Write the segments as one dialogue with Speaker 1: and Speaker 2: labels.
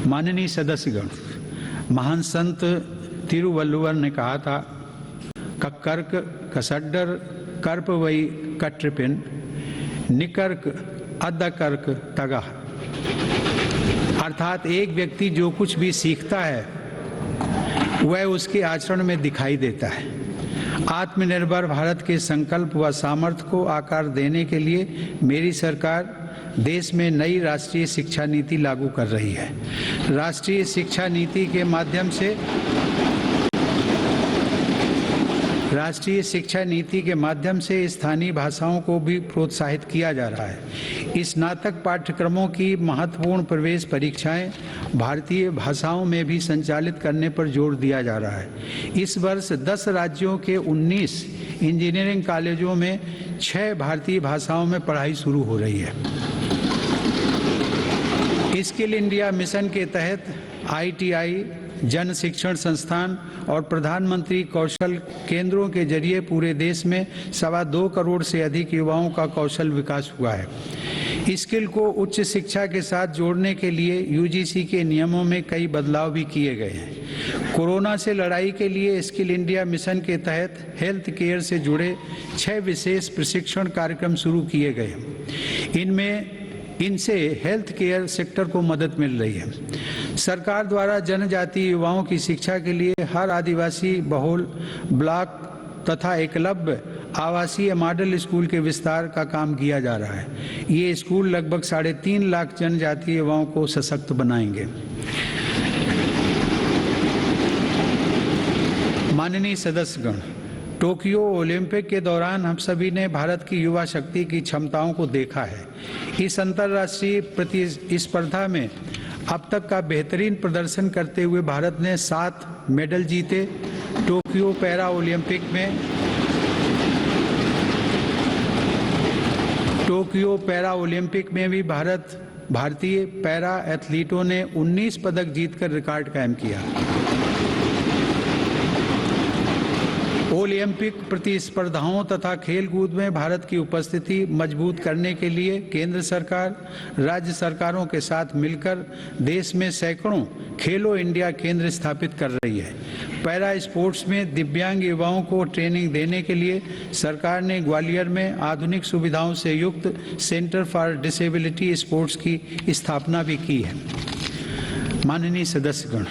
Speaker 1: माननीय सदस्यगण, महान संत तिरुवल्लुवर ने कहा था, कक्कर्क कसड्डर कर्प वई कट्रपिन निकर्क अद्दकर्क तगह। अर्थात एक व्यक्ति जो कुछ भी सीखता है वह उसके आचरण में दिखाई देता है। आत्मनिर्भर भारत के संकल्प व सामर्थ्य को आकार देने के लिए मेरी सरकार देश में नई राष्ट्रीय शिक्षा नीति लागू कर रही है। राष्ट्रीय शिक्षा नीति के माध्यम से स्थानीय भाषाओं को भी प्रोत्साहित किया जा रहा है। स्नातक पाठ्यक्रमों की महत्वपूर्ण प्रवेश परीक्षाएं भारतीय भाषाओं में भी संचालित करने पर जोर दिया जा रहा है। इस वर्ष 10 राज्यों के 19 इंजीनियरिंग कॉलेजों में 6 भारतीय भाषाओं में पढ़ाई शुरू हो रही है। स्किल इंडिया मिशन के तहत ITI, जन शिक्षण संस्थान और प्रधानमंत्री कौशल केंद्रों के जरिए पूरे देश में 2.25 करोड़ से अधिक युवाओं का कौशल विकास हुआ है। स्किल को उच्च शिक्षा के साथ जोड़ने के लिए UGC के नियमों में कई बदलाव भी किए गए हैं। कोरोना से लड़ाई के लिए स्किल इंडिया मिशन के तहत हेल्थ केयर से जुड़े 6 विशेष प्रशिक्षण कार्यक्रम शुरू किए गए। इनसे हेल्थ केयर सेक्टर को मदद मिल रही है। सरकार द्वारा जनजातीय युवाओं की शिक्षा के लिए हर आदिवासी बहुल ब्लॉक तथा एकलव्य आवासीय मॉडल स्कूल के विस्तार का काम किया जा रहा है। ये स्कूल लगभग 3.5 लाख जनजातीय युवाओं को सशक्त बनाएंगे। माननीय सदस्यगण, टोक्यो ओलंपिक के दौरान हम सभी ने भारत की युवा शक्ति की क्षमताओं को देखा है। इस अंतर्राष्ट्रीय प्रतिस्पर्धा में अब तक का बेहतरीन प्रदर्शन करते हुए भारत ने 7 मेडल जीते। टोक्यो पैरा ओलंपिक में भी भारतीय पैरा एथलीटों ने 19 पदक जीतकर रिकॉर्ड कायम किया। ओलंपिक प्रतिस्पर्धाओं तथा खेलकूद में भारत की उपस्थिति मजबूत करने के लिए केंद्र सरकार, राज्य सरकारों के साथ मिलकर देश में सैकड़ों खेलो इंडिया केंद्र स्थापित कर रही है। पैरा स्पोर्ट्स में दिव्यांग युवाओं को ट्रेनिंग देने के लिए सरकार ने ग्वालियर में आधुनिक सुविधाओं से युक्त सेंटर फॉर डिसेबिलिटी स्पोर्ट्स की स्थापना भी की है। माननीय सदस्यगण,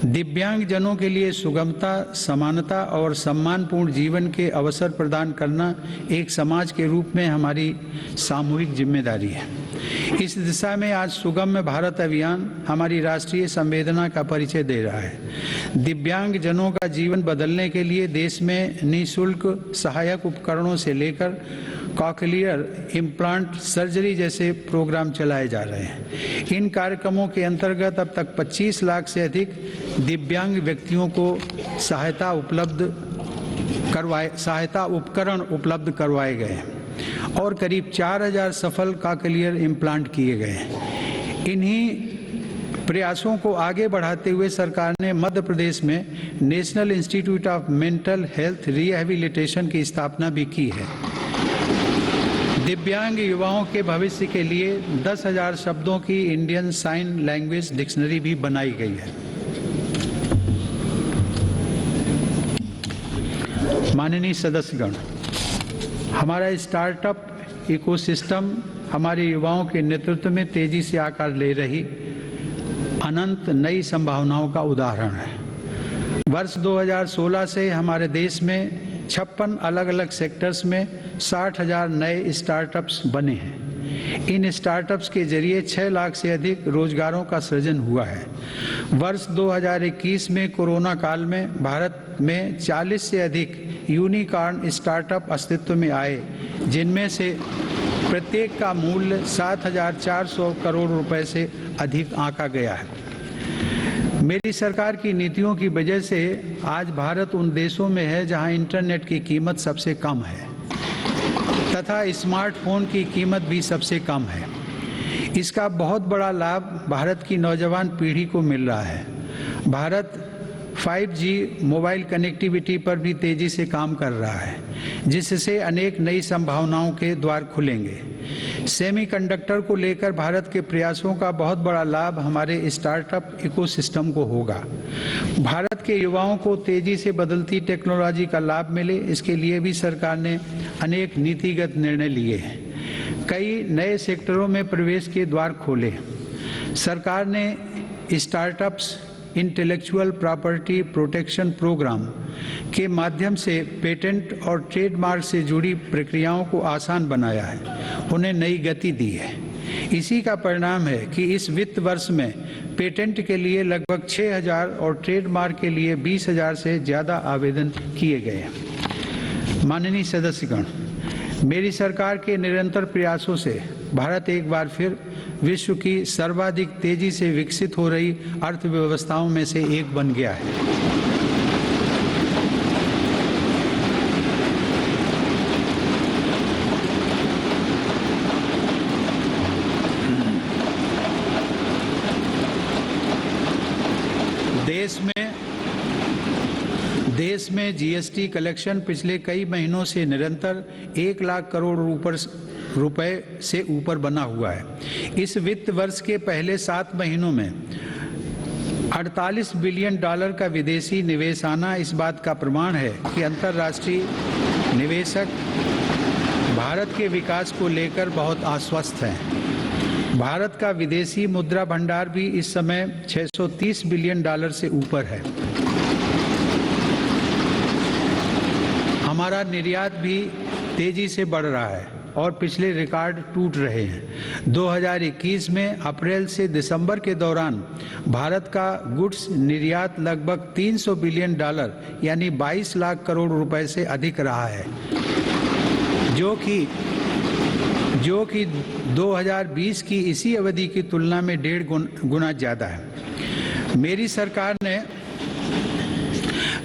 Speaker 1: दिव्यांग जनों के लिए सुगमता, समानता और सम्मानपूर्ण जीवन के अवसर प्रदान करना एक समाज के रूप में हमारी सामूहिक जिम्मेदारी है। इस दिशा में आज सुगम्य भारत अभियान हमारी राष्ट्रीय संवेदना का परिचय दे रहा है। दिव्यांग जनों का जीवन बदलने के लिए देश में निःशुल्क सहायक उपकरणों से लेकर कॉकलियर इम्प्लांट सर्जरी जैसे प्रोग्राम चलाए जा रहे हैं। इन कार्यक्रमों के अंतर्गत अब तक 25 लाख से अधिक दिव्यांग व्यक्तियों को सहायता उपकरण उपलब्ध करवाए गए हैं और करीब 4000 सफल कॉकलियर इम्प्लांट किए गए हैं। इन्हीं प्रयासों को आगे बढ़ाते हुए सरकार ने मध्य प्रदेश में national institute of mental health rehabilitation की स्थापना भी की है। दिव्यांग युवाओं के भविष्य के लिए 10,000 शब्दों की इंडियन साइन लैंग्वेज डिक्शनरी भी बनाई गई है। माननीय सदस्यगण, हमारा स्टार्टअप इकोसिस्टम हमारे युवाओं के नेतृत्व में तेजी से आकार ले रही अनंत नई संभावनाओं का उदाहरण है। वर्ष 2016 से हमारे देश में 56 अलग अलग सेक्टर्स में 60,000 नए स्टार्टअप्स बने हैं। इन स्टार्टअप्स के जरिए 6 लाख से अधिक रोजगारों का सृजन हुआ है। वर्ष 2021 में कोरोना काल में भारत में 40 से अधिक यूनिकॉर्न स्टार्टअप अस्तित्व में आए, जिनमें से प्रत्येक का मूल्य 7,400 करोड़ रुपए से अधिक आंका गया है। मेरी सरकार की नीतियों की वजह से आज भारत उन देशों में है जहां इंटरनेट की कीमत सबसे कम है तथा स्मार्टफोन की कीमत भी सबसे कम है। इसका बहुत बड़ा लाभ भारत की नौजवान पीढ़ी को मिल रहा है। भारत 5G मोबाइल कनेक्टिविटी पर भी तेजी से काम कर रहा है, जिससे अनेक नई संभावनाओं के द्वार खुलेंगे। सेमीकंडक्टर को लेकर भारत के प्रयासों का बहुत बड़ा लाभ हमारे स्टार्टअप इकोसिस्टम को होगा। भारत के युवाओं को तेजी से बदलती टेक्नोलॉजी का लाभ मिले, इसके लिए भी सरकार ने अनेक नीतिगत निर्णय लिए हैं। कई नए सेक्टरों में प्रवेश के द्वार खोले। सरकार ने startups intellectual property protection program के माध्यम से पेटेंट और ट्रेडमार्क से जुड़ी प्रक्रियाओं को आसान बनाया है, उन्हें नई गति दी है। इसी का परिणाम है कि इस वित्त वर्ष में पेटेंट के लिए लगभग 6,000 और ट्रेडमार्क के लिए 20,000 से ज़्यादा आवेदन किए गए हैं। माननीय सदस्यगण, मेरी सरकार के निरंतर प्रयासों से भारत एक बार फिर विश्व की सर्वाधिक तेजी से विकसित हो रही अर्थव्यवस्थाओं में से एक बन गया है। देश में जीएसटी कलेक्शन पिछले कई महीनों से निरंतर 1 लाख करोड़ रुपए से ऊपर बना हुआ है। इस वित्त वर्ष के पहले 7 महीनों में 48 बिलियन डॉलर का विदेशी निवेश आना इस बात का प्रमाण है कि अंतर्राष्ट्रीय निवेशक भारत के विकास को लेकर बहुत आश्वस्त हैं। भारत का विदेशी मुद्रा भंडार भी इस समय 630 बिलियन डॉलर से ऊपर है। हमारा निर्यात भी तेजी से बढ़ रहा है और पिछले रिकॉर्ड टूट रहे हैं। 2021 में अप्रैल से दिसंबर के दौरान भारत का गुड्स निर्यात लगभग 300 बिलियन डॉलर यानी 22 लाख करोड़ रुपए से अधिक रहा है, जो कि 2020 की इसी अवधि की तुलना में 1.5 गुना ज़्यादा है। मेरी सरकार ने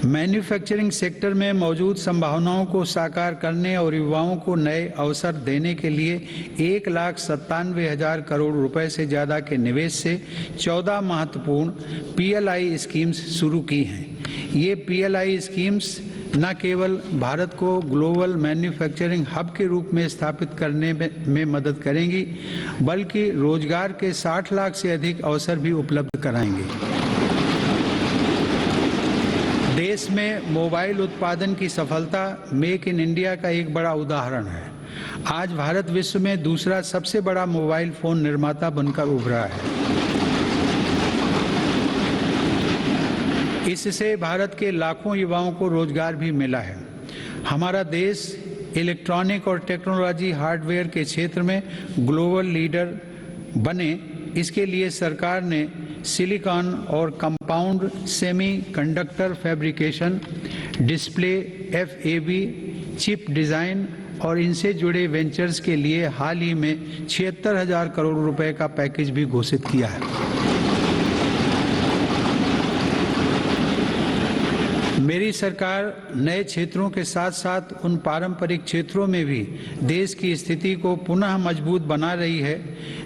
Speaker 1: मैन्युफैक्चरिंग सेक्टर में मौजूद संभावनाओं को साकार करने और युवाओं को नए अवसर देने के लिए 1,97,000 करोड़ रुपए से ज़्यादा के निवेश से 14 महत्वपूर्ण पीएलआई स्कीम्स शुरू की हैं। ये पीएलआई स्कीम्स न केवल भारत को ग्लोबल मैन्युफैक्चरिंग हब के रूप में स्थापित करने में मदद करेंगी, बल्कि रोजगार के 60 लाख से अधिक अवसर भी उपलब्ध कराएंगे। देश में मोबाइल उत्पादन की सफलता मेक इन इंडिया का एक बड़ा उदाहरण है। आज भारत विश्व में दूसरा सबसे बड़ा मोबाइल फोन निर्माता बनकर उभरा है। इससे भारत के लाखों युवाओं को रोजगार भी मिला है। हमारा देश इलेक्ट्रॉनिक और टेक्नोलॉजी हार्डवेयर के क्षेत्र में ग्लोबल लीडर बने, इसके लिए सरकार ने सिलिकॉन और compound semi conductor fabrication, display, FAB, chip design और इनसे जुड़े वेंचर्स के लिए हाल ही में 76,000 करोड़ रुपए का पैकेज भी घोषित किया है। मेरी सरकार नए क्षेत्रों के साथ साथ उन पारंपरिक क्षेत्रों में भी देश की स्थिति को पुनः मजबूत बना रही है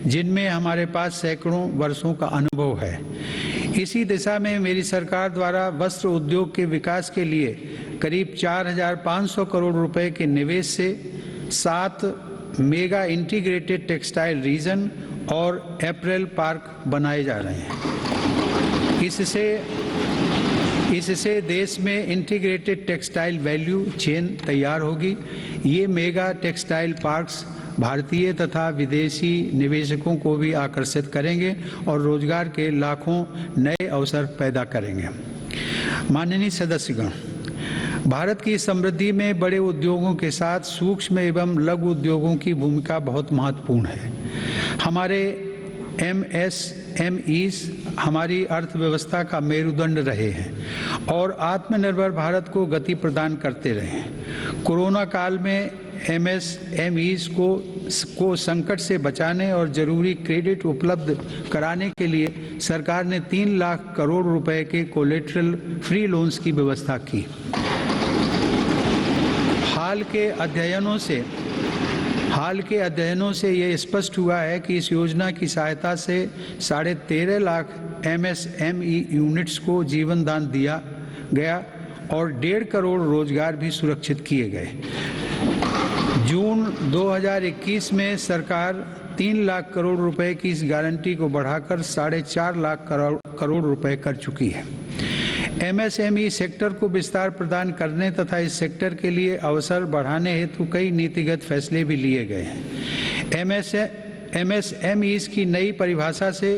Speaker 1: जिनमें हमारे पास सैकड़ों वर्षों का अनुभव है। इसी दिशा में मेरी सरकार द्वारा वस्त्र उद्योग के विकास के लिए करीब 4,500 करोड़ रुपए के निवेश से 7 मेगा इंटीग्रेटेड टेक्सटाइल रीजन और अप्रैल पार्क बनाए जा रहे हैं। इससे देश में इंटीग्रेटेड टेक्सटाइल वैल्यू चेन तैयार होगी। ये मेगा टेक्सटाइल पार्क्स भारतीय तथा विदेशी निवेशकों को भी आकर्षित करेंगे और रोजगार के लाखों नए अवसर पैदा करेंगे। माननीय सदस्यगण, भारत की समृद्धि में बड़े उद्योगों के साथ सूक्ष्म एवं लघु उद्योगों की भूमिका बहुत महत्वपूर्ण है। हमारे एमएसएमईज हमारी अर्थव्यवस्था का मेरुदंड रहे हैं और आत्मनिर्भर भारत को गति प्रदान करते रहे हैं। कोरोना काल में एमएसएमईज को संकट से बचाने और जरूरी क्रेडिट उपलब्ध कराने के लिए सरकार ने 3 लाख करोड़ रुपए के कोलेटरल फ्री लोन्स की व्यवस्था की। हाल के अध्ययनों से ये स्पष्ट हुआ है कि इस योजना की सहायता से 13.5 लाख एमएसएमई यूनिट्स को जीवन दान दिया गया और 1.5 करोड़ रोजगार भी सुरक्षित किए गए। जून 2021 में सरकार 3 लाख करोड़ रुपए की इस गारंटी को बढ़ाकर 4.5 लाख करोड़ रुपए कर चुकी है। एमएसएमई सेक्टर को विस्तार प्रदान करने तथा इस सेक्टर के लिए अवसर बढ़ाने हेतु कई नीतिगत फैसले भी लिए गए हैं। एमएसएमईज की नई परिभाषा से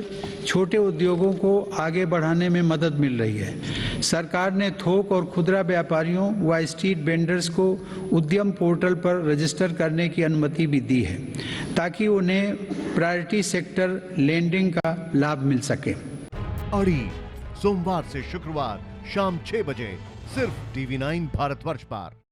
Speaker 1: छोटे उद्योगों को आगे बढ़ाने में मदद मिल रही है। सरकार ने थोक और खुदरा व्यापारियों व स्ट्रीट वेंडर्स को उद्यम पोर्टल पर रजिस्टर करने की अनुमति भी दी है ताकि उन्हें प्रायोरिटी सेक्टर लेंडिंग का लाभ मिल सके।
Speaker 2: अड़ी सोमवार से शुक्रवार शाम 6 बजे सिर्फ TV9 भारतवर्ष पर।